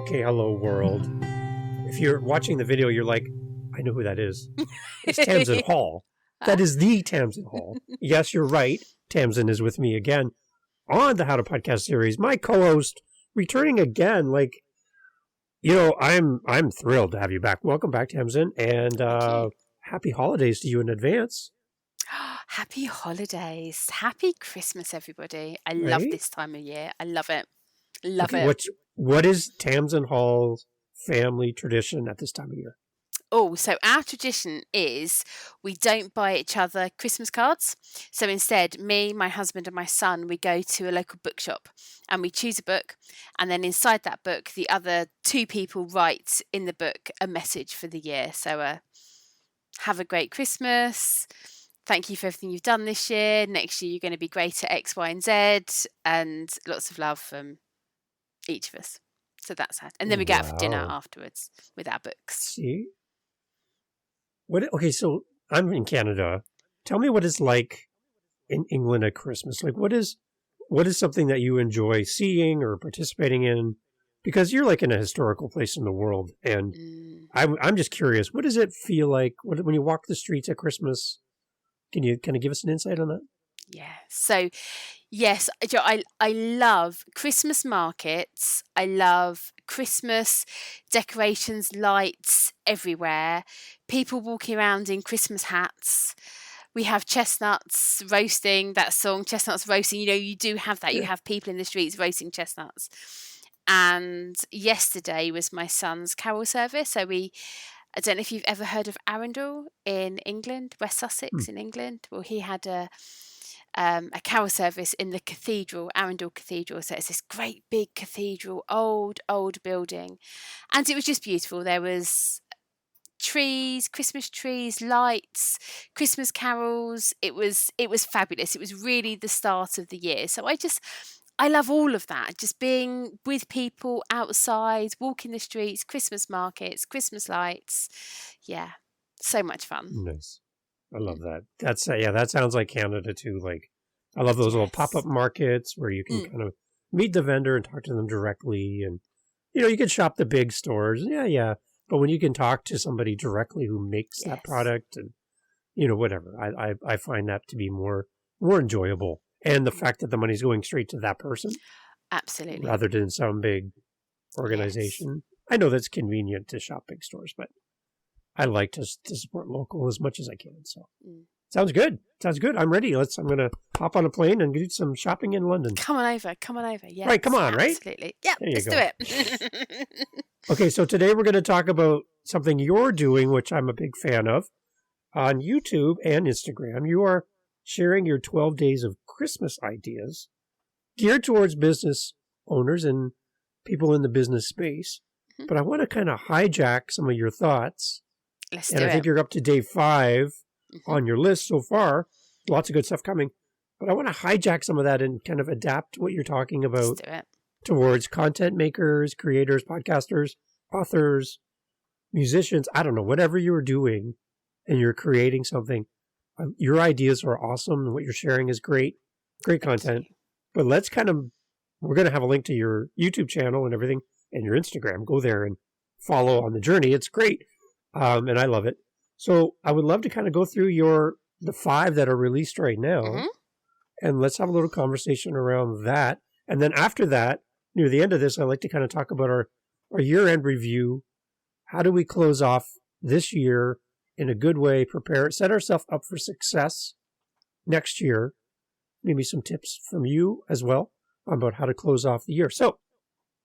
Okay, hello world. If you're watching the video, you're like, I know who that is. It's Tamzin Hall. That is the Tamzin Hall. Yes, you're right. Tamzin is with me again on the How to Podcast series. My co-host returning again. I'm thrilled to have you back. Welcome back, Tamzin, and happy holidays to you in advance. Happy holidays. Happy Christmas, everybody. I love Right? this time of year. I love it. Love Okay, it. what is Tamzin Hall's family tradition at this time of year? Oh, so our tradition is we don't buy each other Christmas cards. So instead, me, my husband, and my son, we go to a local bookshop and we choose a book. And then inside that book, the other two people write in the book a message for the year. So have a great Christmas. Thank you for everything you've done this year. Next year, you're going to be great at X, Y, and Z. And lots of love from each of us. So that's that. And then we go out for dinner afterwards with our books. See? Okay, so I'm in Canada. Tell me what it's like in England at Christmas. Like, what is something that you enjoy seeing or participating in? Because you're like in a historical place in the world, and I'm just curious. What does it feel like when you walk the streets at Christmas? Can you kind of give us an insight on that? Yeah. So, yes, I love Christmas markets. I love Christmas decorations, lights everywhere. People walking around in Christmas hats. We have chestnuts roasting, that song, Chestnuts Roasting. You know, you do have that. Yeah. You have people in the streets roasting chestnuts. And yesterday was my son's carol service. So I don't know if you've ever heard of Arundel in England, West Sussex in England. Well, he had a carol service in the cathedral, Arundel Cathedral. So it's this great big cathedral, old building. And it was just beautiful. There was trees, Christmas trees, lights, Christmas carols. It was fabulous. It was really the start of the year. So I love all of that. Just being with people outside, walking the streets, Christmas markets, Christmas lights. Yeah, so much fun. Nice. I love that. That sounds like Canada too. Like, I love those little pop-up markets where you can kind of meet the vendor and talk to them directly. And, you can shop the big stores. Yeah. But when you can talk to somebody directly who makes that product and, whatever, I find that to be more enjoyable. And the fact that the money's going straight to that person. Absolutely. Rather than some big organization. Yes. I know that's convenient to shop big stores, but I like to support local as much as I can. So sounds good. I'm ready. I'm going to hop on a plane and do some shopping in London. Come on over. Yes, right. Come on. Right. Absolutely. Yeah. Let's do it. Okay. So today we're going to talk about something you're doing, which I'm a big fan of on YouTube and Instagram. You are sharing your 12 days of Christmas ideas geared towards business owners and people in the business space. But I want to kind of hijack some of your thoughts. Let's and do I think you're up to day 5 on your list so far. Lots of good stuff coming. But I want to hijack some of that and kind of adapt what you're talking about towards content makers, creators, podcasters, authors, musicians. I don't know, whatever you're doing and you're creating something. Your ideas are awesome. And what you're sharing is great. Great content. But we're going to have a link to your YouTube channel and everything and your Instagram. Go there and follow on the journey. It's great. And I love it. So I would love to kind of go through the 5 that are released right now. And let's have a little conversation around that. And then after that, near the end of this, I like to kind of talk about our year-end review. How do we close off this year in a good way, set ourselves up for success next year? Maybe some tips from you as well about how to close off the year. So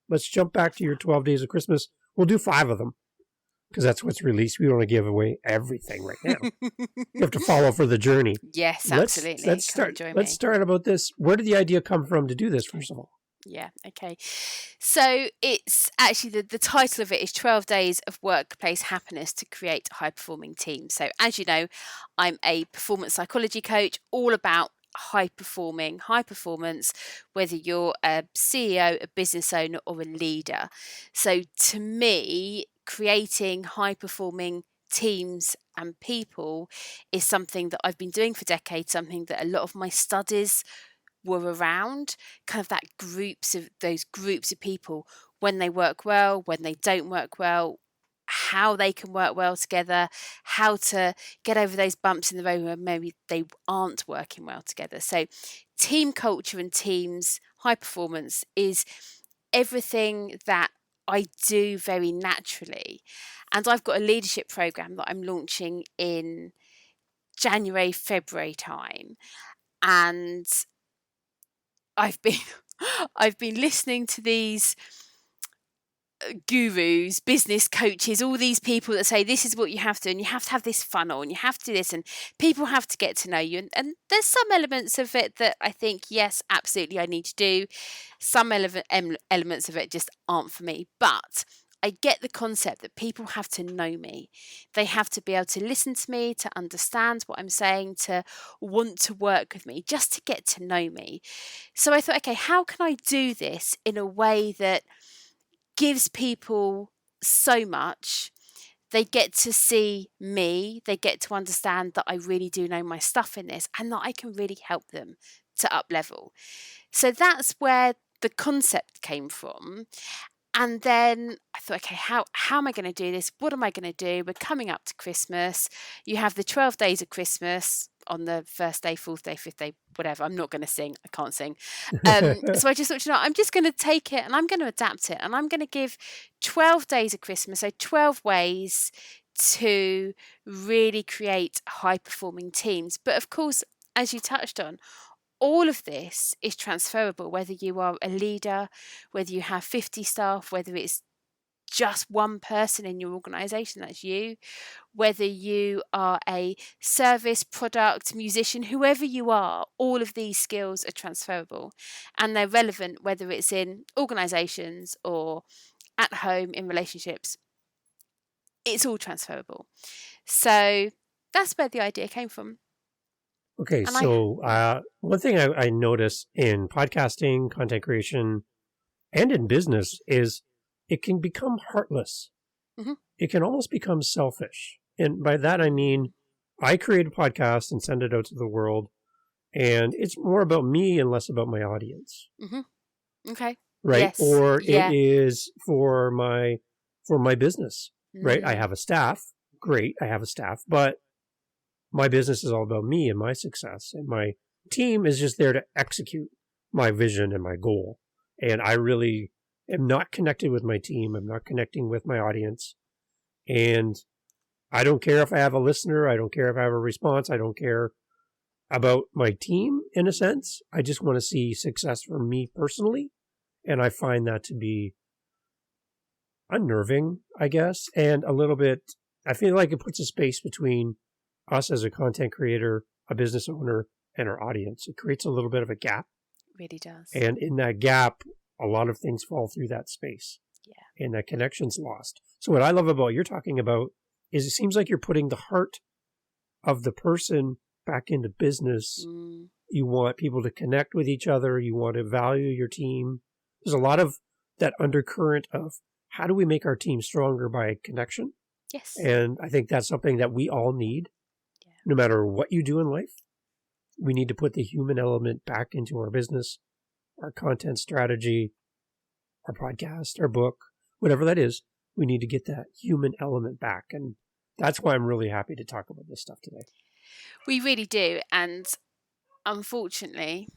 let's jump back to your 12 days of Christmas. We'll do 5 of them because that's what's released. We don't want to give away everything right now. You have to follow for the journey. Yes, absolutely. Let's start about this. Where did the idea come from to do this, first of all? Yeah, okay. So it's actually the title of it is 12 Days of Workplace Happiness to Create High-Performing Teams. So as you know, I'm a performance psychology coach, all about high performance, whether you're a CEO, a business owner, or a leader. So to me, creating high-performing teams and people is something that I've been doing for decades, something that a lot of my studies were around, kind of those groups of people when they work well, when they don't work well, how they can work well together, how to get over those bumps in the road where maybe they aren't working well together. So team culture and teams high performance is everything that I do very naturally. And I've got a leadership program that I'm launching in January, February time. And I've been I've been listening to these gurus, business coaches, all these people that say this is what you have to, and you have to have this funnel, and you have to do this, and people have to get to know you. And there's some elements of it that I think, yes, absolutely, I need to do. Some elements of it just aren't for me. But I get the concept that people have to know me. They have to be able to listen to me, to understand what I'm saying, to want to work with me, just to get to know me. So I thought, okay, how can I do this in a way that gives people so much? They get to see me, they get to understand that I really do know my stuff in this, and that I can really help them to up level. So that's where the concept came from. And then I thought, okay, how am I going to do this? What am I going to do? We're coming up to Christmas. You have the 12 days of Christmas on the first day, fourth day, fifth day, whatever. I'm not going to sing. I can't sing. So I just thought, I'm just going to take it and I'm going to adapt it. And I'm going to give 12 days of Christmas, so 12 ways to really create high-performing teams. But of course, as you touched on, all of this is transferable, whether you are a leader, whether you have 50 staff, whether it's just one person in your organization, that's you, whether you are a service, product, musician, whoever you are, all of these skills are transferable, and they're relevant whether it's in organizations or at home in relationships. It's all transferable. So that's where the idea came from. Okay, so one thing I notice in podcasting, content creation, and in business is it can become heartless. Mm-hmm. It can almost become selfish. And by that, I mean, I create a podcast and send it out to the world, and it's more about me and less about my audience. Mm-hmm. Okay. Right? Yes. Or it is for my business, right? I Mm. have a staff. Great, I have a staff, but my business is all about me and my success, and my team is just there to execute my vision and my goal. And I really am not connected with my team. I'm not connecting with my audience. And I don't care if I have a listener. I don't care if I have a response. I don't care about my team in a sense. I just want to see success for me personally. And I find that to be unnerving, I guess, and a little bit, I feel like it puts a space between us as a content creator, a business owner, and our audience. It creates a little bit of a gap. It really does. And in that gap, a lot of things fall through that space. Yeah. And that connection's lost. So what I love about what you're talking about is it seems like you're putting the heart of the person back into business. Mm. You want people to connect with each other. You want to value your team. There's a lot of that undercurrent of how do we make our team stronger by connection? Yes. And I think that's something that we all need. No matter what you do in life, we need to put the human element back into our business, our content strategy, our podcast, our book, whatever that is. We need to get that human element back. And that's why I'm really happy to talk about this stuff today. We really do. And unfortunately,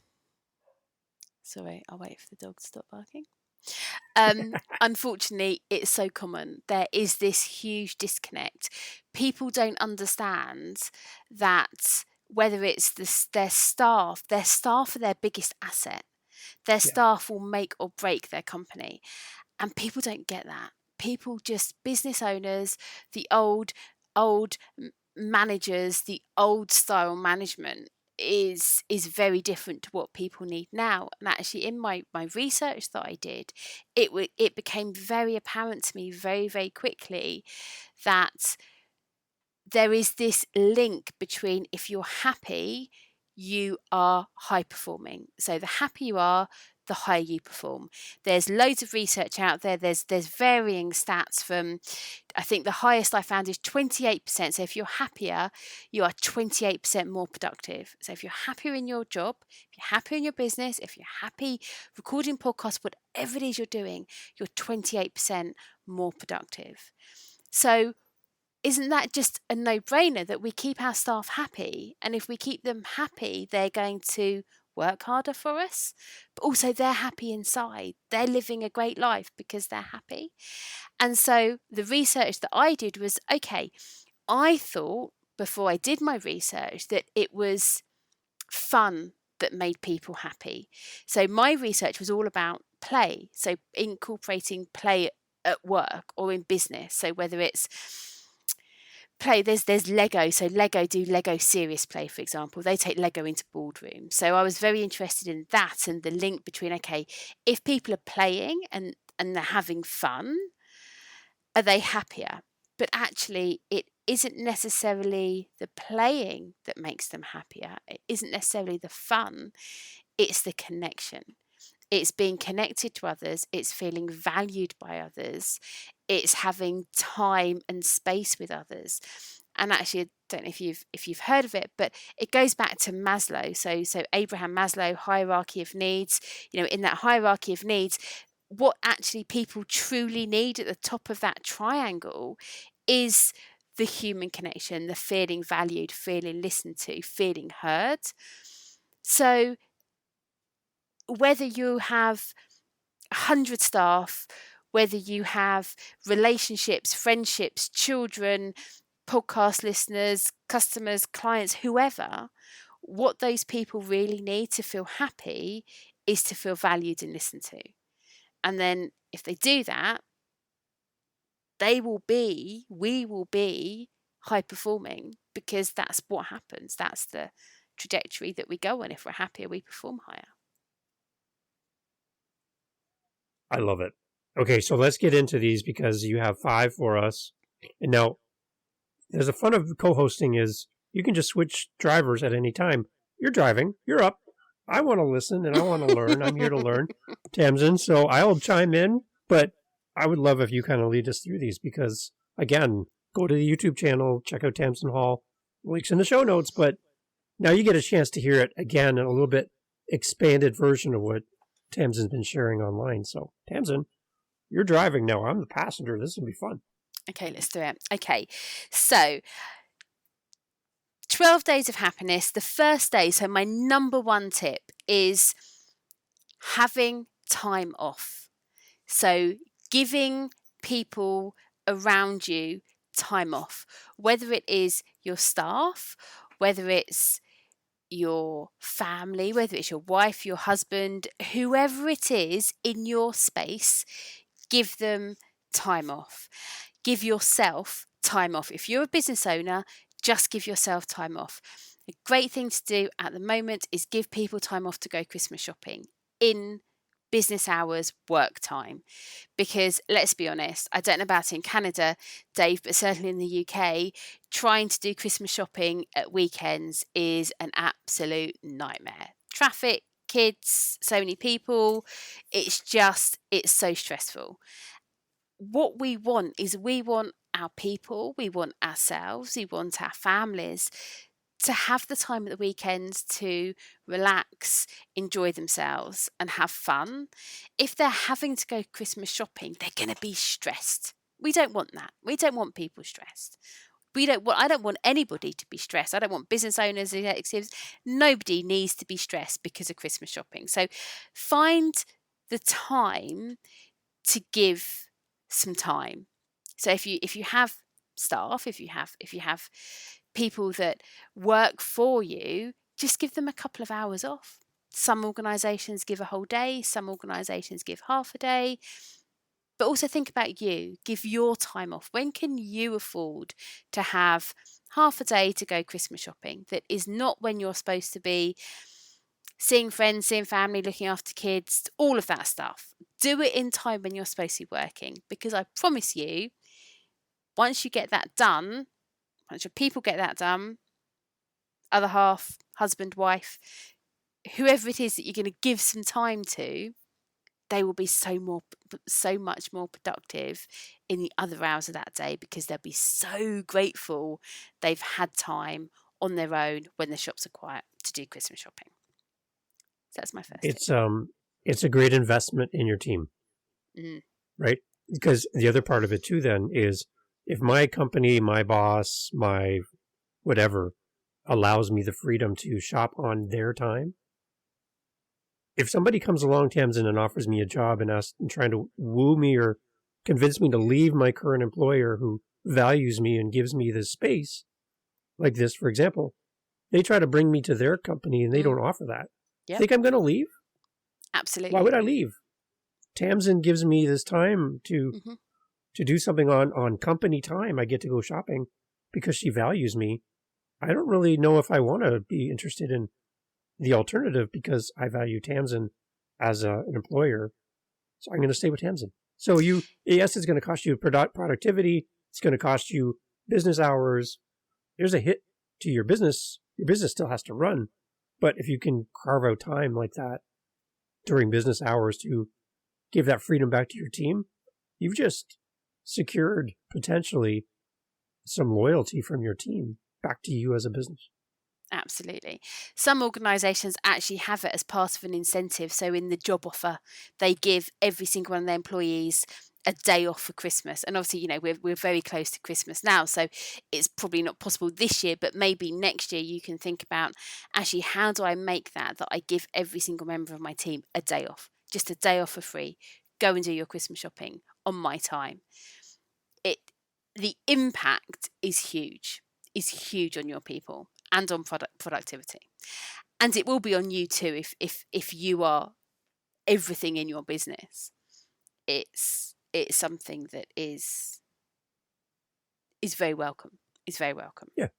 sorry, I'll wait for the dog to stop barking. Unfortunately, it's so common. There is this huge disconnect. People don't understand that whether it's their staff are their biggest asset. Their staff will make or break their company. And people don't get that. People just, business owners, the old managers, the old style management is very different to what people need now. And actually, in my research that I did, it became very apparent to me very, very quickly that there is this link between, if you're happy, you are high performing. So the happier you are, the higher you perform. There's loads of research out there. There's varying stats from, I think the highest I found is 28%. So if you're happier, you are 28% more productive. So if you're happier in your job, if you're happier in your business, if you're happy recording podcasts, whatever it is you're doing, you're 28% more productive. So isn't that just a no-brainer that we keep our staff happy? And if we keep them happy, they're going to work harder for us, but also they're happy inside. They're living a great life because they're happy. And so the research that I did was, okay, I thought before I did my research that it was fun that made people happy. So my research was all about play. So incorporating play at work or in business. So whether it's play, there's Lego. So Lego do Lego serious play, for example. They take Lego into boardrooms. So I was very interested in that and the link between, okay, if people are playing and they're having fun, are they happier? But actually, it isn't necessarily the playing that makes them happier. It isn't necessarily the fun. It's the connection. It's being connected to others. It's feeling valued by others. It's having time and space with others. And actually, I don't know if you've heard of it, but it goes back to Maslow. So Abraham Maslow, hierarchy of needs. In that hierarchy of needs, what actually people truly need at the top of that triangle is the human connection, the feeling valued, feeling listened to, feeling heard. So whether you have 100 staff, whether you have relationships, friendships, children, podcast listeners, customers, clients, whoever, what those people really need to feel happy is to feel valued and listened to. And then if they do that, we will be high performing, because that's what happens. That's the trajectory that we go on. If we're happier, we perform higher. I love it. Okay, so let's get into these because you have 5 for us. And now, there's a fun of co-hosting is you can just switch drivers at any time. You're driving, you're up. I want to listen and I want to learn. I'm here to learn, Tamzin. So I'll chime in, but I would love if you kind of lead us through these because, again, go to the YouTube channel, check out Tamzin Hall, links in the show notes, but now you get a chance to hear it again in a little bit expanded version of what Tamzin's been sharing online. So, Tamzin, you're driving now. I'm the passenger. This will be fun. Okay, let's do it. Okay, so 12 days of happiness. The first day, so my number one tip is having time off. So giving people around you time off, whether it is your staff, whether it's your family, whether it's your wife, your husband, whoever it is in your space, give them time off. Give yourself time off. If you're a business owner, just give yourself time off. A great thing to do at the moment is give people time off to go Christmas shopping in business hours, work time. Because let's be honest, I don't know about in Canada, Dave, but certainly in the UK, trying to do Christmas shopping at weekends is an absolute nightmare. Traffic, kids, so many people, it's so stressful. What we want is we want our people, we want ourselves, we want our families to have the time at the weekends to relax, enjoy themselves and have fun. If they're having to go Christmas shopping, they're going to be stressed. We don't want that. We don't want people stressed. I don't want anybody to be stressed. I don't want business owners, executives. Nobody needs to be stressed because of Christmas shopping. So find the time to give some time. So if you have staff, if you have people that work for you, just give them a couple of hours off. Some organisations give a whole day, some organisations give half a day. But also think about you. Give your time off. When can you afford to have half a day to go Christmas shopping? That is not when you're supposed to be seeing friends, seeing family, looking after kids, all of that stuff. Do it in time when you're supposed to be working, because I promise you, once you get that done, once your people get that done, other half, husband, wife, whoever it is that you're going to give some time to, they will be so much more productive in the other hours of that day, because they'll be so grateful they've had time on their own when the shops are quiet to do Christmas shopping. So that's my first tip. It's a great investment in your team, right? Because the other part of it too then is, if my company, my boss, my whatever allows me the freedom to shop on their time, if somebody comes along, Tamzin, and offers me a job and trying to woo me or convince me to leave my current employer who values me and gives me this space, like this, for example, they try to bring me to their company and they don't offer that. Yep. Think I'm going to leave? Absolutely. Why would I leave? Tamzin gives me this time to do something on company time. I get to go shopping because she values me. I don't really know if I want to be interested in the alternative because I value Tamzin as an employer. So I'm going to stay with Tamzin. So yes, it's going to cost you productivity. It's going to cost you business hours. There's a hit to your business. Your business still has to run. But if you can carve out time like that during business hours to give that freedom back to your team, you've just secured potentially some loyalty from your team back to you as a business. Absolutely. Some organisations actually have it as part of an incentive. So in the job offer, they give every single one of their employees a day off for Christmas. And obviously, we're very close to Christmas now, so it's probably not possible this year, but maybe next year you can think about, actually, how do I make that I give every single member of my team a day off, just a day off for free. Go and do your Christmas shopping on my time. The impact is huge on your people and on productivity. And it will be on you too if you are everything in your business. It's something that is very welcome. It's very welcome. Yeah.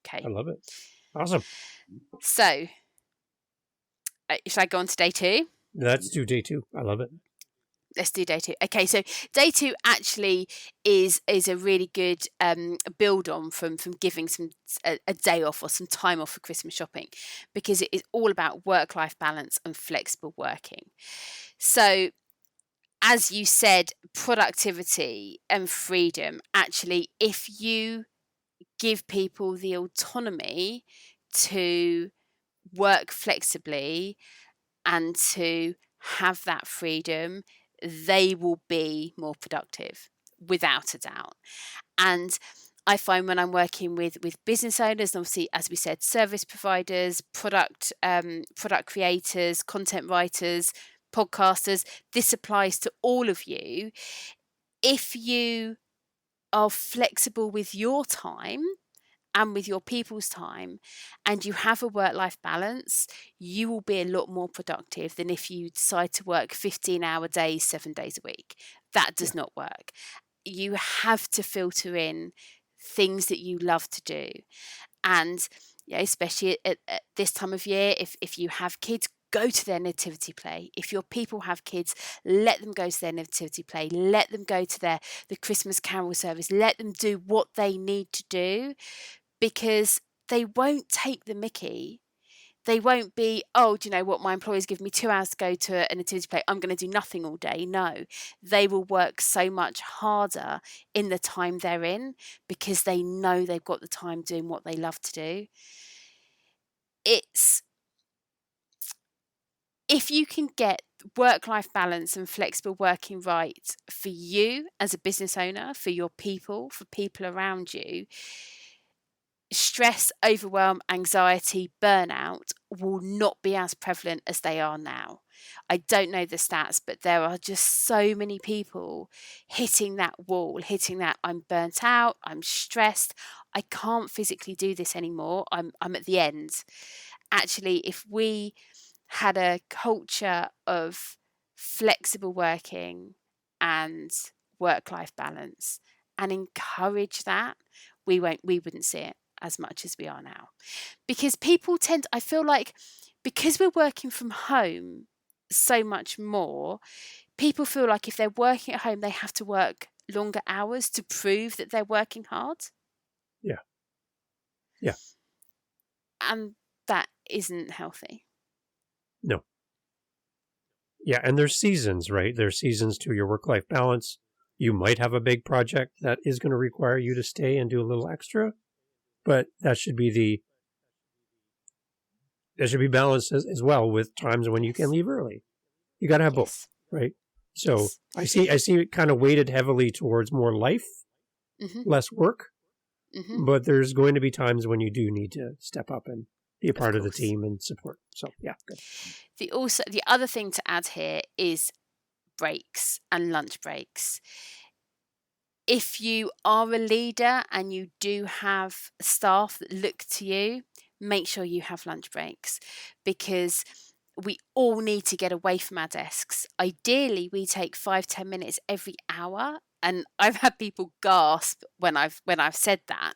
Okay. I love it. Awesome. So, should I go on to day 2? Let's do day 2. I love it. Let's do day 2. Okay, so day 2 actually is a really good build on from giving a day off or some time off for Christmas shopping, because it is all about work-life balance and flexible working. So, as you said, productivity and freedom, actually, if you give people the autonomy to work flexibly and to have that freedom, they will be more productive, without a doubt. And I find when I'm working with business owners, and obviously, as we said, service providers, product creators, content writers, podcasters, this applies to all of you. If you are flexible with your time and with your people's time, and you have a work-life balance, you will be a lot more productive than if you decide to work 15-hour days, 7 days a week. That does not work. You have to filter in things that you love to do. And especially at this time of year, if you have kids, go to their nativity play. If your people have kids, let them go to their nativity play. Let them go to the Christmas carol service. Let them do what they need to do, because they won't take the mickey. They won't be, oh, do you know what, my employers give me 2 hours to go to a nativity play, I'm going to do nothing all day. No, they will work so much harder in the time they're in, because they know they've got the time doing what they love to do. If you can get work-life balance and flexible working right for you as a business owner, for your people, for people around you, stress, overwhelm, anxiety, burnout will not be as prevalent as they are now. I don't know the stats, but there are just so many people hitting that wall, hitting that I'm burnt out, I'm stressed, I can't physically do this anymore, I'm at the end. Actually, if we had a culture of flexible working and work-life balance and encourage that, we wouldn't see it as much as we are now. Because people I feel like, because we're working from home so much more, people feel like if they're working at home, they have to work longer hours to prove that they're working hard. Yeah. Yeah. And that isn't healthy. No. Yeah, and there's seasons, right? There's seasons to your work-life balance. You might have a big project that is going to require you to stay and do a little extra, but that should be balanced as well with times when you can leave early. You got to have both, right? So I see it kind of weighted heavily towards more life, less work, but there's going to be times when you do need to step up and be a part of the team and support. So yeah, good. The other thing to add here is breaks and lunch breaks. If you are a leader and you do have staff that look to you, make sure you have lunch breaks, because we all need to get away from our desks. Ideally, we take 5-10 minutes every hour, and I've had people gasp when I've said that.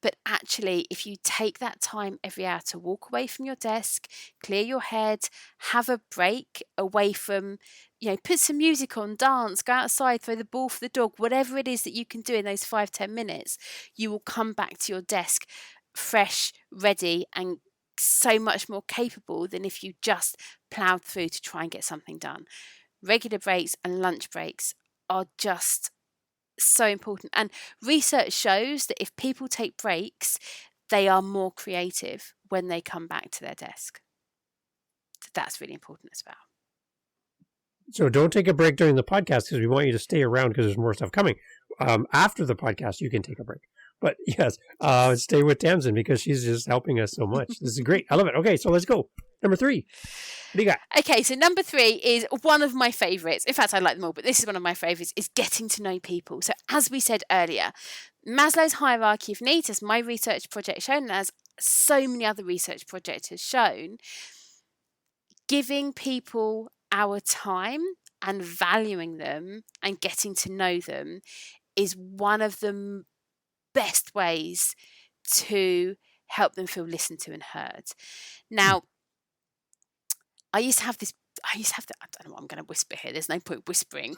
But actually, if you take that time every hour to walk away from your desk, clear your head, have a break away from, put some music on, dance, go outside, throw the ball for the dog, whatever it is that you can do in those 5-10 minutes, you will come back to your desk fresh, ready, and so much more capable than if you just ploughed through to try and get something done. Regular breaks and lunch breaks are just so important. And research shows that if people take breaks, they are more creative when they come back to their desk. So that's really important as well. So don't take a break during the podcast, because we want you to stay around because there's more stuff coming. After the podcast, you can take a break. But yes, stay with Tamzin because she's just helping us so much. This is great. I love it. Okay, so let's go. Number 3. What do you got? Okay, so number 3 is one of my favourites. In fact, I like them all, but this is one of my favourites, is getting to know people. So as we said earlier, Maslow's hierarchy of needs, as my research project shown, and as so many other research projects has shown, giving people our time and valuing them and getting to know them is one of the best ways to help them feel listened to and heard. Now, I used to have I don't know what I'm going to whisper here. There's no point whispering.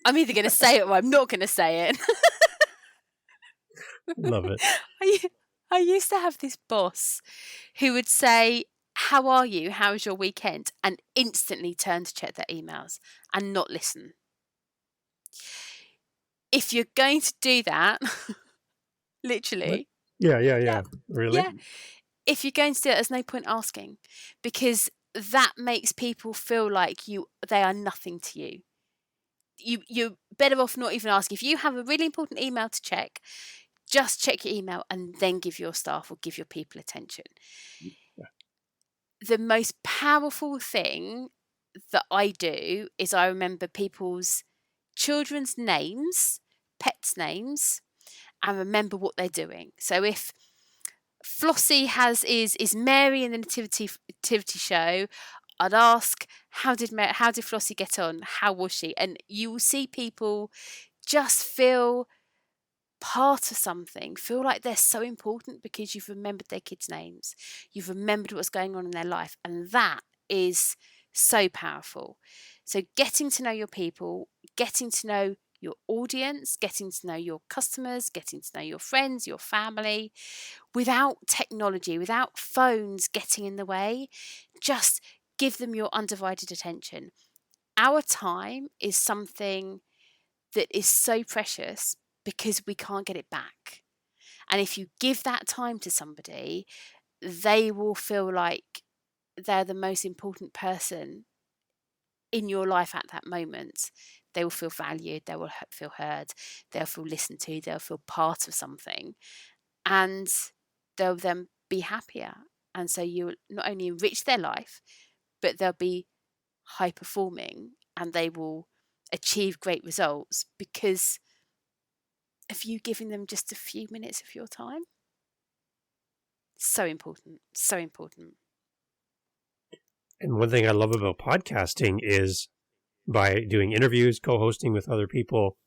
I'm either going to say it or I'm not going to say it. Love it. I used to have this boss who would say, "How are you? How was your weekend?" and instantly turn to check their emails and not listen. If you're going to do that, literally. Yeah. Really? Yeah. If you're going to do it, there's no point asking, because that makes people feel like they are nothing to you. You're better off not even asking. If you have a really important email to check, just check your email and then give your staff or give your people attention. Yeah. The most powerful thing that I do is I remember people's children's names, pets' names, and remember what they're doing. So if Flossie is Mary in the nativity show, I'd ask, how did Flossie get on? How was she? And you will see people just feel part of something, feel like they're so important because you've remembered their kids' names. You've remembered what's going on in their life. And that is so powerful. So getting to know your people, getting to know your audience, getting to know your customers, getting to know your friends, your family, without technology, without phones getting in the way, just give them your undivided attention. Our time is something that is so precious because we can't get it back. And if you give that time to somebody, they will feel like they're the most important person in your life at that moment. They will feel valued, they will feel heard, they'll feel listened to, they'll feel part of something, and they'll then be happier. And so you not only enrich their life, but they'll be high performing and they will achieve great results because of you giving them just a few minutes of your time. So important, so important. And one thing I love about podcasting is, by doing interviews, co-hosting with other people,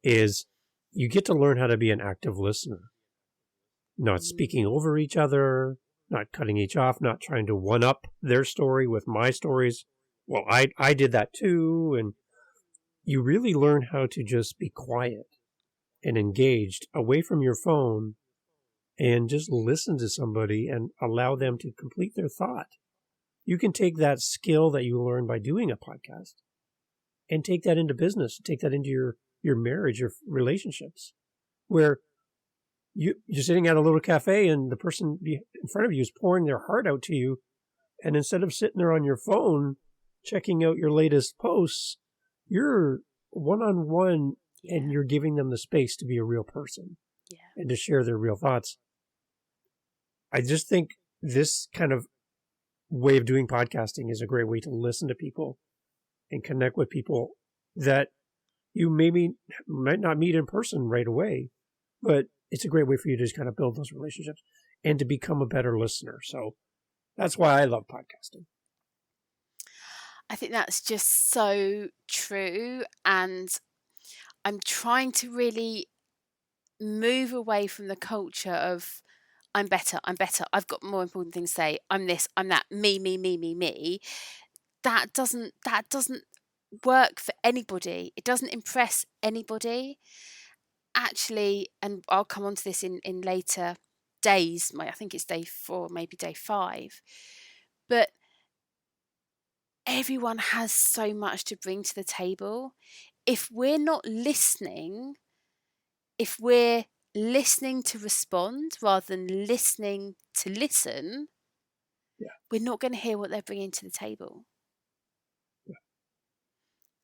is you get to learn how to be an active listener. Not speaking over each other, not cutting each off, not trying to one-up their story with my stories. Well, I did that too. And you really learn how to just be quiet and engaged away from your phone and just listen to somebody and allow them to complete their thought. you can take that skill that you learn by doing a podcast and take that into business, take that into your marriage, your relationships, where you're sitting at a little cafe and the person in front of you is pouring their heart out to you. And instead of sitting there on your phone, checking out your latest posts, you're one-on-one and you're giving them the space to be a real person and to share their real thoughts. I just think this kind of way of doing podcasting is a great way to listen to people and connect with people that you might not meet in person right away, but it's a great way for you to just kind of build those relationships and to become a better listener. So that's why I love podcasting. I think that's just so true. And I'm trying to really move away from the culture of I'm better, I've got more important things to say, I'm this, I'm that, me. That doesn't work for anybody. It doesn't impress anybody. Actually, and I'll come on to this in later days, I think it's day 4, maybe day 5, but everyone has so much to bring to the table. If we're not listening, if we're listening to respond rather than listening to listen, we're not going to hear what they're bringing to the table. Yeah.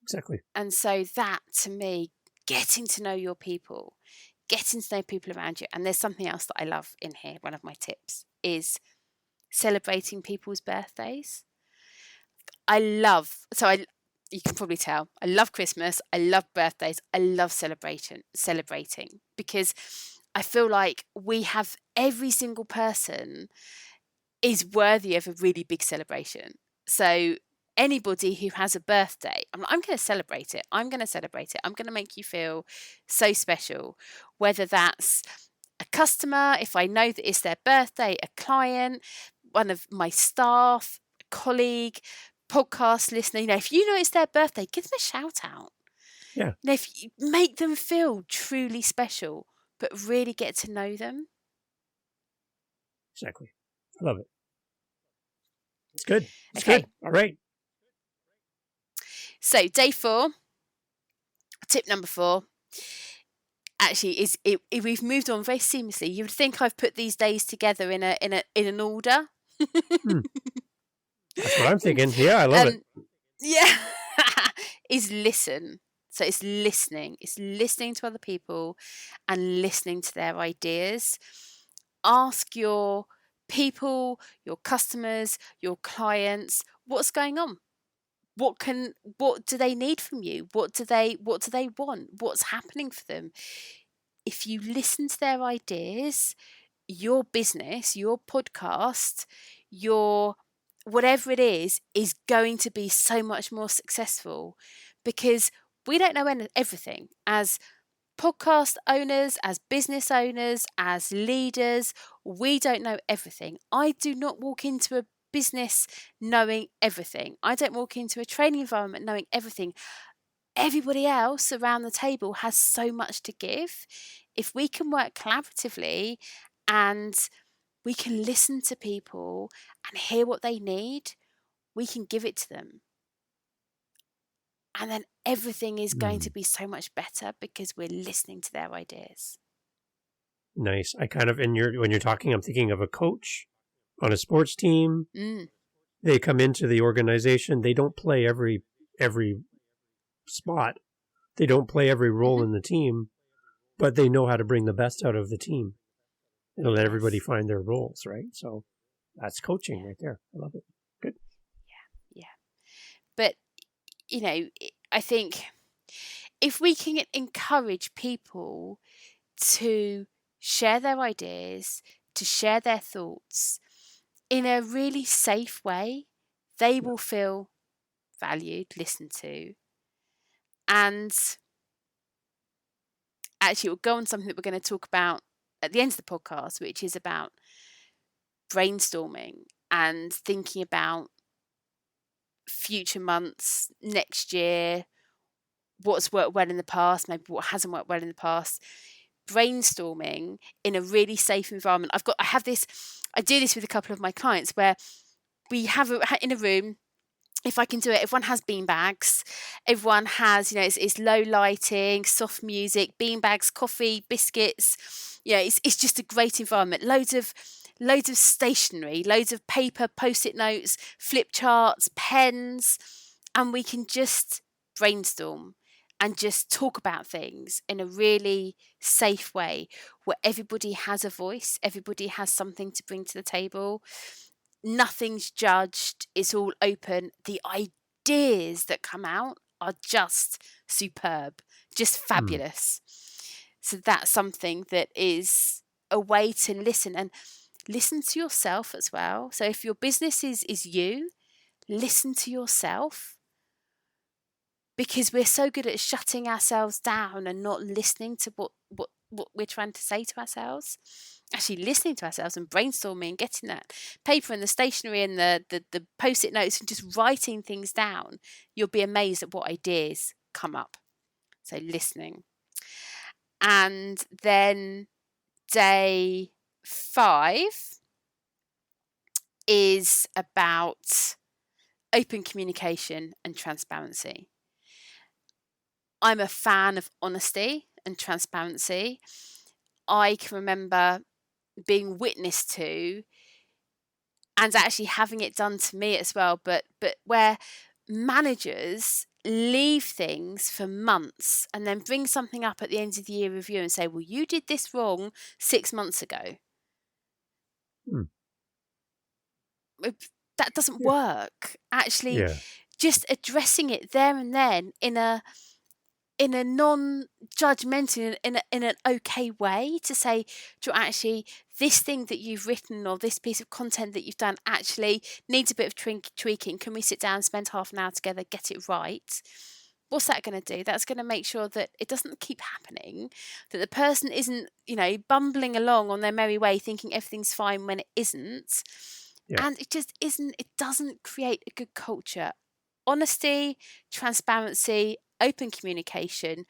Exactly. And so that, to me, getting to know your people, getting to know people around you. And there's something else that I love in here. One of my tips is celebrating people's birthdays. You can probably tell, I love Christmas, I love birthdays, I love celebrating, because I feel like every single person is worthy of a really big celebration. So anybody who has a birthday, I'm going to celebrate it. I'm going to make you feel so special, whether that's a customer, if I know that it's their birthday, a client, one of my staff, a colleague, podcast listener. If you know it's their birthday, give them a shout out. Yeah. If you make them feel truly special, but really get to know them. Exactly. I love it. It's good. It's good. All right. So day 4, tip number 4, actually we've moved on very seamlessly. You would think I've put these days together in an order. That's what I'm thinking. Yeah, I love it. Yeah. Is listen. So it's listening. It's listening to other people and listening to their ideas. Ask your people, your customers, your clients, what's going on? What do they need from you? What do they want? What's happening for them? If you listen to their ideas, your business, your podcast, your whatever it is going to be so much more successful, because we don't know everything. As podcast owners, as business owners, as leaders, we don't know everything. I do not walk into a business knowing everything. I don't walk into a training environment knowing everything. Everybody else around the table has so much to give. If we can work collaboratively and we can listen to people and hear what they need, we can give it to them. And then everything is going to be so much better because we're listening to their ideas. Nice. I kind of, when you're talking, I'm thinking of a coach on a sports team. They come into the organization. They don't play every spot. They don't play every role in the team, but they know how to bring the best out of the team and let everybody find their roles, right? So that's coaching right there. I love it. Good. Yeah. But, I think if we can encourage people to share their ideas, to share their thoughts in a really safe way, they will feel valued, listened to. And actually, we'll go on something that we're going to talk about at the end of the podcast, which is about brainstorming and thinking about future months, next year, what's worked well in the past, maybe what hasn't worked well in the past. Brainstorming in a really safe environment. I do this with a couple of my clients where we have in a room, if I can do it, everyone has beanbags. Everyone has, it's low lighting, soft music, beanbags, coffee, biscuits. It's just a great environment. Loads of stationery, loads of paper, post-it notes, flip charts, pens, and we can just brainstorm and just talk about things in a really safe way where everybody has a voice, everybody has something to bring to the table. Nothing's judged, it's all open. The ideas that come out are just superb, just fabulous. So that's something that is a way to listen, and listen to yourself as well. So if your business is you, listen to yourself, because we're so good at shutting ourselves down and not listening to what we're trying to say to ourselves. Actually listening to ourselves and brainstorming and getting that paper and the stationery and the post-it notes and just writing things down, you'll be amazed at what ideas come up. So listening. And then day 5 is about open communication and transparency. I'm a fan of honesty and transparency. I can remember being witness to, and actually having it done to me as well, but where managers leave things for months and then bring something up at the end of the year review and say, well, you did this wrong 6 months ago. That doesn't work. Actually, just addressing it there and then in a non-judgmental, in an okay way, to say, actually, this thing that you've written or this piece of content that you've done actually needs a bit of tweaking. Can we sit down and spend half an hour together, get it right? What's that going to do? That's going to make sure that it doesn't keep happening, that the person isn't, bumbling along on their merry way thinking everything's fine when it isn't. And it just isn't. It doesn't create a good culture. Honesty, transparency, open communication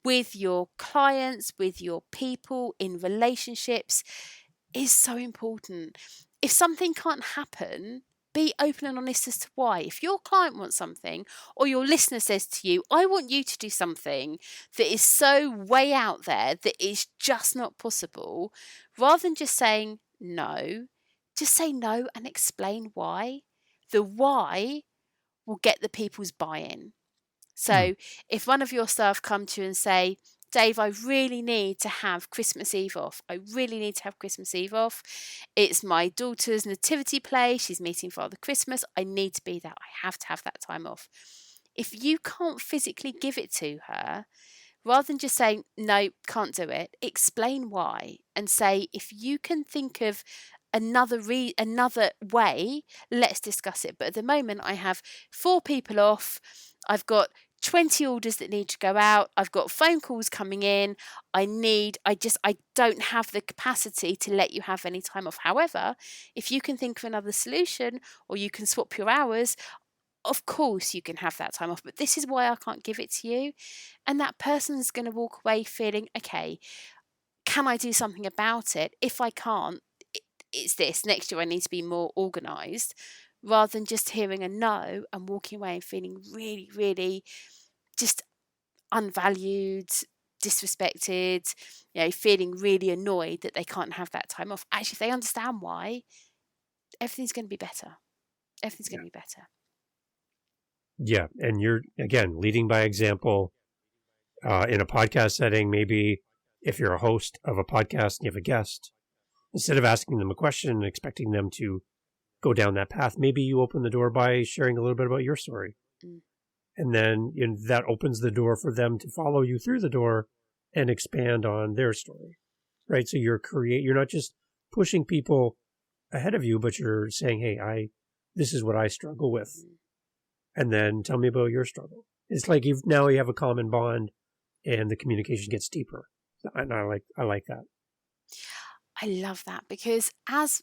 with your clients, with your people, in relationships is so important. If something can't happen, be open and honest as to why. If your client wants something, or your listener says to you, I want you to do something that is so way out there that is just not possible, rather than just saying no, just say no and explain why. The why will get the people's buy-in. So if one of your staff come to you and say, Dave, I really need to have Christmas Eve off. I really need to have Christmas Eve off. It's my daughter's nativity play. She's meeting Father Christmas. I need to be there. I have to have that time off. If you can't physically give it to her, rather than just saying, no, can't do it, explain why and say, if you can think of another way, let's discuss it. But at the moment, I have 4 people off. I've got 20 orders that need to go out. I've got phone calls coming in. I don't have the capacity to let you have any time off. However, if you can think of another solution, or you can swap your hours, of course you can have that time off, but this is why I can't give it to you. And that person's going to walk away feeling, okay, can I do something about it? If I can't, it's this. Next year I need to be more organised, rather than just hearing a no and walking away and feeling really, really just unvalued, disrespected, feeling really annoyed that they can't have that time off. Actually, if they understand why, everything's going to be better. Everything's going to be better. Yeah, and you're, again, leading by example. In a podcast setting, maybe if you're a host of a podcast and you have a guest, instead of asking them a question and expecting them to go down that path, maybe you open the door by sharing a little bit about your story. And then that opens the door for them to follow you through the door and expand on their story, right? So you're not just pushing people ahead of you, but you're saying, hey, this is what I struggle with. And then tell me about your struggle. It's like you have a common bond and the communication gets deeper. And I like that. I love that, because as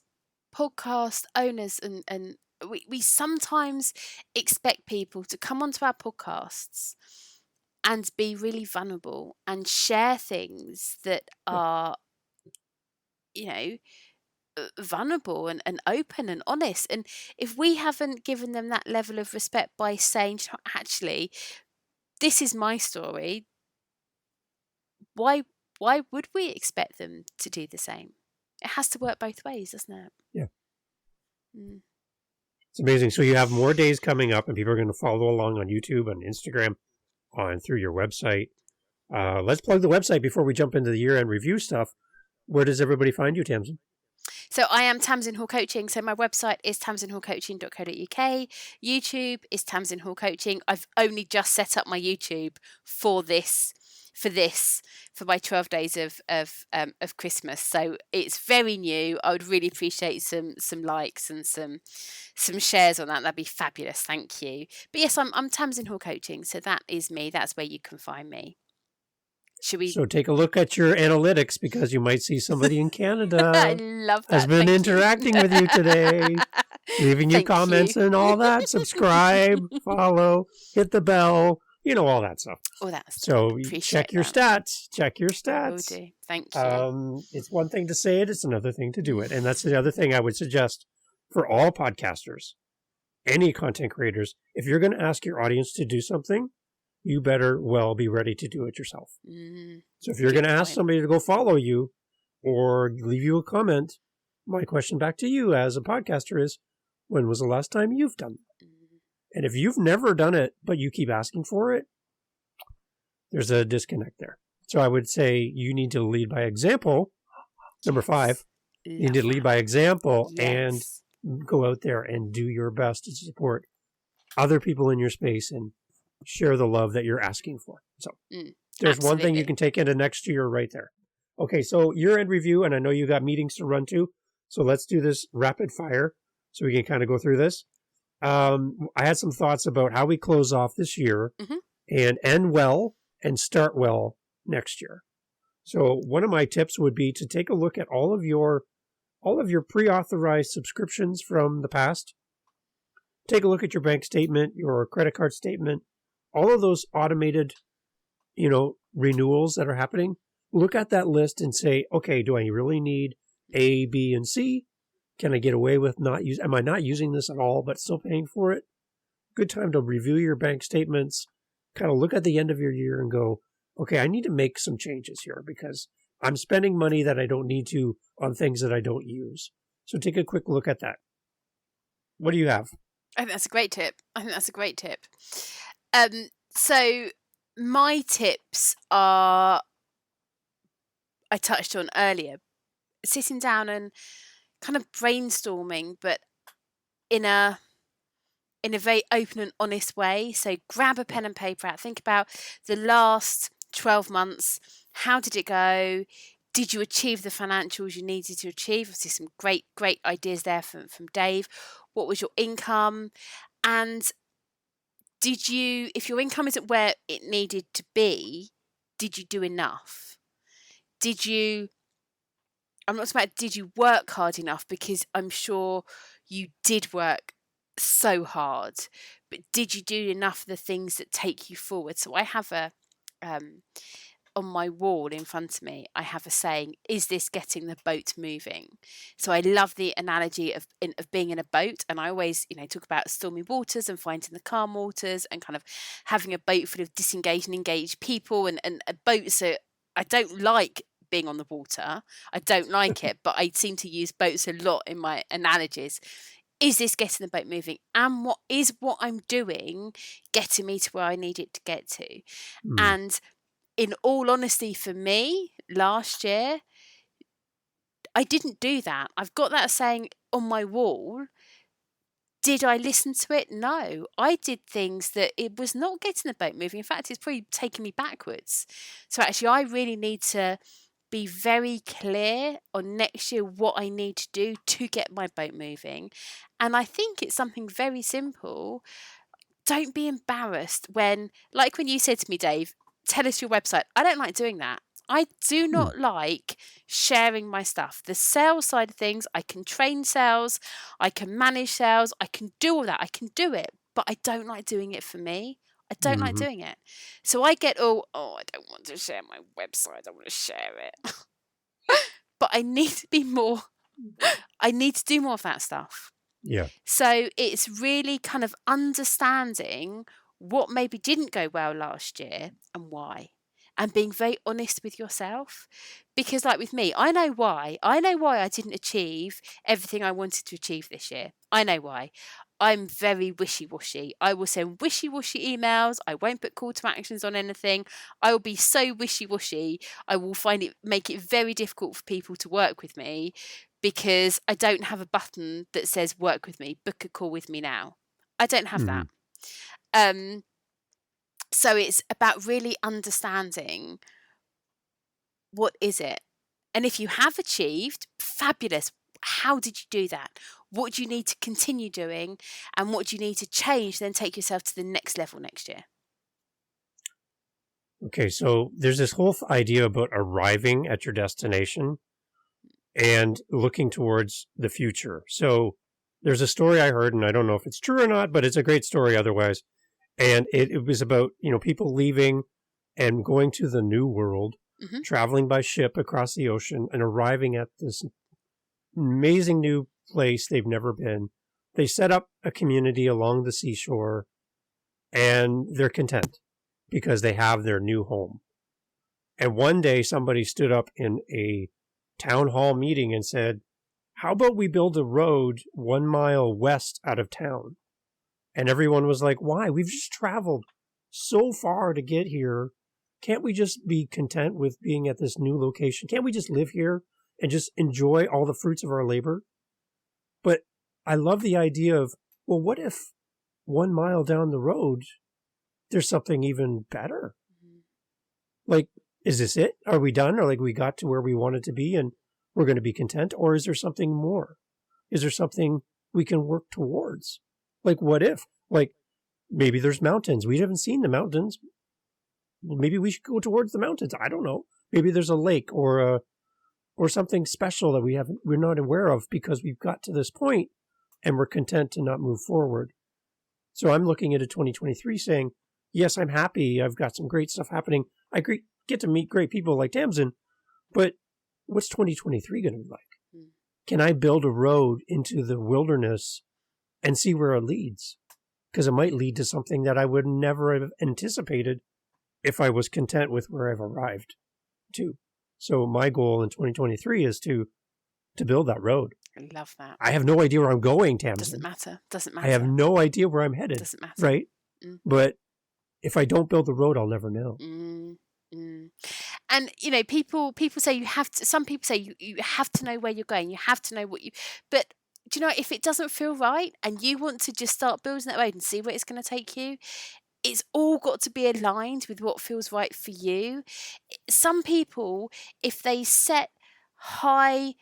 podcast owners and we sometimes expect people to come onto our podcasts and be really vulnerable and share things that are, vulnerable and open and honest. And if we haven't given them that level of respect by saying, actually, this is my story, why would we expect them to do the same? It has to work both ways, doesn't it? Yeah. It's amazing. So you have more days coming up, and people are going to follow along on YouTube and Instagram and through your website. Let's plug the website before we jump into the year-end review stuff. Where does everybody find you, Tamzin? So I am Tamzin Hall Coaching. So my website is tamzinhallcoaching.co.uk. YouTube is Tamzin Hall Coaching. I've only just set up my YouTube for my 12 days of Christmas. So it's very new. I would really appreciate some likes and some shares on that. That'd be fabulous. Thank you. But yes, I'm Tamzin Hall Coaching. So that is me. That's where you can find me. So take a look at your analytics, because you might see somebody in Canada I love that. has been interacting with you today, leaving you comments and all that. Subscribe, follow, hit the bell, all that stuff. All that stuff. So check your stats. Check your stats. I will do. Thank you. It's one thing to say it, it's another thing to do it. And that's the other thing I would suggest for all podcasters, any content creators. If you're going to ask your audience to do something, you better well be ready to do it yourself. So if you're going to ask somebody to go follow you or leave you a comment, my question back to you as a podcaster is, when was the last time you've done that? And if you've never done it, but you keep asking for it, there's a disconnect there. So I would say you need to lead by example. Number 5, you need to lead by example and go out there and do your best to support other people in your space and share the love that you're asking for. So there's one thing you can take into next year right there. Okay, so year-end review, and I know you got meetings to run to, so let's do this rapid fire so we can kind of go through this. I had some thoughts about how we close off this year and end well and start well next year. So one of my tips would be to take a look at all of your pre-authorized subscriptions from the past. Take a look at your bank statement, your credit card statement, all of those automated, renewals that are happening. Look at that list and say, okay, do I really need A, B, and C? Can I get away with am I not using this at all, but still paying for it? Good time to review your bank statements, kind of look at the end of your year and go, okay, I need to make some changes here because I'm spending money that I don't need to on things that I don't use. So take a quick look at that. What do you have? I think that's a great tip. So my tips are, I touched on earlier, sitting down and kind of brainstorming, but in a very open and honest way. So grab a pen and paper out. Think about the last 12 months. How did it go? Did you achieve the financials you needed to achieve? Obviously some great ideas there from Dave. What was your income? And if your income isn't where it needed to be, did you do enough? I'm not talking about did you work hard enough, because I'm sure you did work so hard, but did you do enough of the things that take you forward? So I have on my wall in front of me, I have a saying, is this getting the boat moving? So I love the analogy of being in a boat. And I always, talk about stormy waters and finding the calm waters and kind of having a boat full of disengaged and engaged people and a boat. So I don't like being on the water. I don't like it, but I seem to use boats a lot in my analogies. Is this getting the boat moving? And what I'm doing getting me to where I need it to get to? And in all honesty, for me, last year, I didn't do that. I've got that saying on my wall. Did I listen to it? No. I did things that it was not getting the boat moving. In fact, it's probably taking me backwards. So actually, I really need to be very clear on next year what I need to do to get my boat moving. And I think it's something very simple. Don't be embarrassed when you said to me, Dave, tell us your website. I don't like doing that. I do not like sharing my stuff. The sales side of things, I can train sales, I can manage sales, I can do all that. I can do it, but I don't like doing it for me. I don't like doing it. So I get I don't want to share my website. I want to share it. But I need to be more I need to do more of that stuff. Yeah. So it's really kind of understanding what maybe didn't go well last year and why. And being very honest with yourself. Because like with me, I know why. I know why I didn't achieve everything I wanted to achieve this year. I know why. I'm very wishy-washy. I will send wishy-washy emails. I won't put call to actions on anything. I will be so wishy-washy. I will make it very difficult for people to work with me because I don't have a button that says work with me, book a call with me now. I don't have that. So it's about really understanding what is it? And if you have achieved, fabulous. How did you do that? What do you need to continue doing? And what do you need to change, then take yourself to the next level next year? Okay, so there's this whole idea about arriving at your destination and looking towards the future. So there's a story I heard, and I don't know if it's true or not, but it's a great story otherwise. And it was about, people leaving and going to the new world, traveling by ship across the ocean and arriving at this amazing new place they've never been. They set up a community along the seashore and they're content because they have their new home. And one day somebody stood up in a town hall meeting and said, how about we build a road 1 mile west out of town? And everyone was like, why? We've just traveled so far to get here. Can't we just be content with being at this new location? Can't we just live here and just enjoy all the fruits of our labor? But I love the idea of, well, what if 1 mile down the road, there's something even better? Like, is this it? Are we done? Or like we got to where we wanted to be and we're going to be content? Or is there something more? Is there something we can work towards? Like, what if? Like, maybe there's mountains. We haven't seen the mountains. Maybe we should go towards the mountains. I don't know. Maybe there's a lake or something special that we're not aware of because we've got to this point and we're content to not move forward. So I'm looking at a 2023 saying, yes, I'm happy. I've got some great stuff happening. I get to meet great people like Tamzin, but what's 2023 going to be like? Can I build a road into the wilderness and see where it leads? Because it might lead to something that I would never have anticipated if I was content with where I've arrived to. So my goal in 2023 is to build that road. I love that. I have no idea where I'm going, Tamzin. Doesn't matter. I have no idea where I'm headed. Doesn't matter. Right? But if I don't build the road, I'll never know. And people say you have to. Some people say you have to know where you're going. You have to know what you. But do you know, if it doesn't feel right and you want to just start building that road and see where it's going to take you, it's all got to be aligned with what feels right for you. Some people, if they set high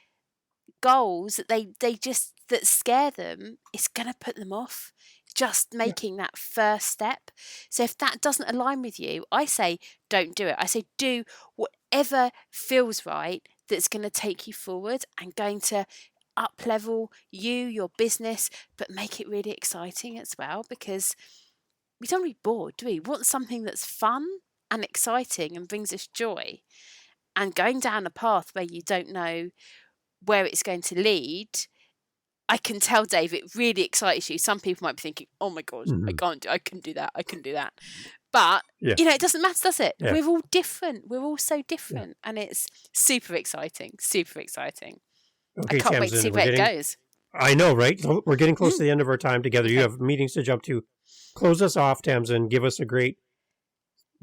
goals that scare them, it's going to put them off just making that first step. So if that doesn't align with you, I say don't do it. I say do whatever feels right that's going to take you forward and going to up level your business, but make it really exciting as well, because we don't want to be bored, do we? We want something that's fun and exciting and brings us joy. And going down a path where you don't know where it's going to lead, I can tell, Dave, it really excites you. Some people might be thinking, oh my God, I couldn't do that. But, it doesn't matter, does it? Yeah. We're all different. We're all so different. Yeah. And it's super exciting. Okay, I can't wait to see where it goes. I know, right? We're getting close to the end of our time together. Okay. You have meetings to jump to. Close us off, Tamzin. Give us a great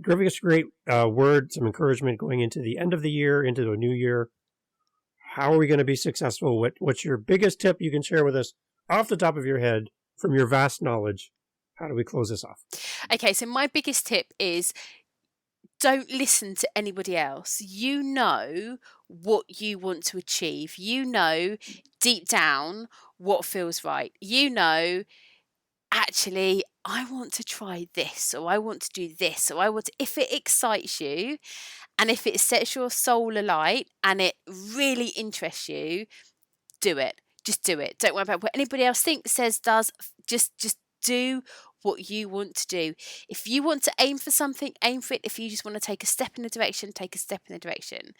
word, some encouragement going into the end of the year, into the new year. How are we going to be successful? What's your biggest tip you can share with us off the top of your head from your vast knowledge? How do we close this off? Okay, so my biggest tip is don't listen to anybody else. You know what you want to achieve. You know deep down what feels right. You know, actually, I want to try this, or I want to do this, or if it excites you, and if it sets your soul alight and it really interests you, do it. Just do it. Don't worry about what anybody else thinks, says, does. Just do what you want to do. If you want to aim for something, aim for it. If you just want to take a step in the direction, take a step in the direction.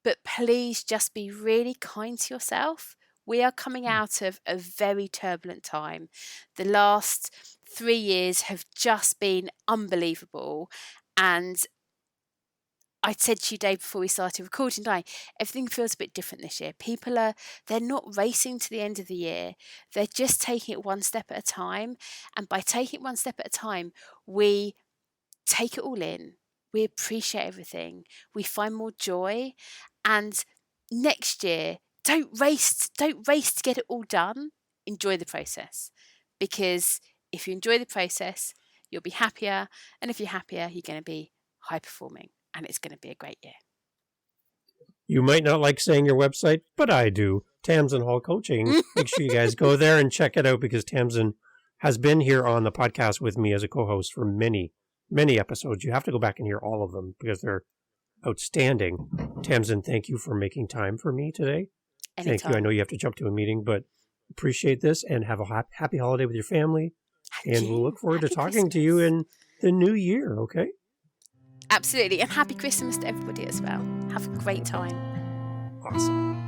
but please just be really kind to yourself. We are coming out of a very turbulent time. The last 3 years have just been unbelievable. And I said to you, Dave, before we started recording tonight, everything feels a bit different this year. They're not racing to the end of the year. They're just taking it one step at a time. And by taking it one step at a time, we take it all in. We appreciate everything. We find more joy. And next year, don't race to get it all done. Enjoy the process. Because if you enjoy the process, you'll be happier. And if you're happier, you're going to be high performing. And it's going to be a great year. You might not like saying your website, but I do. Tamzin Hall Coaching. Make sure you guys go there and check it out, because Tamzin has been here on the podcast with me as a co-host for many, many episodes. You have to go back and hear all of them because they're outstanding. Tamzin, thank you for making time for me today. Anytime. Thank you. I know you have to jump to a meeting, but appreciate this, and have a happy holiday with your family. And we'll look forward to talking to you in the new year, okay? Absolutely. And happy Christmas to everybody as well. Have a great time. Awesome.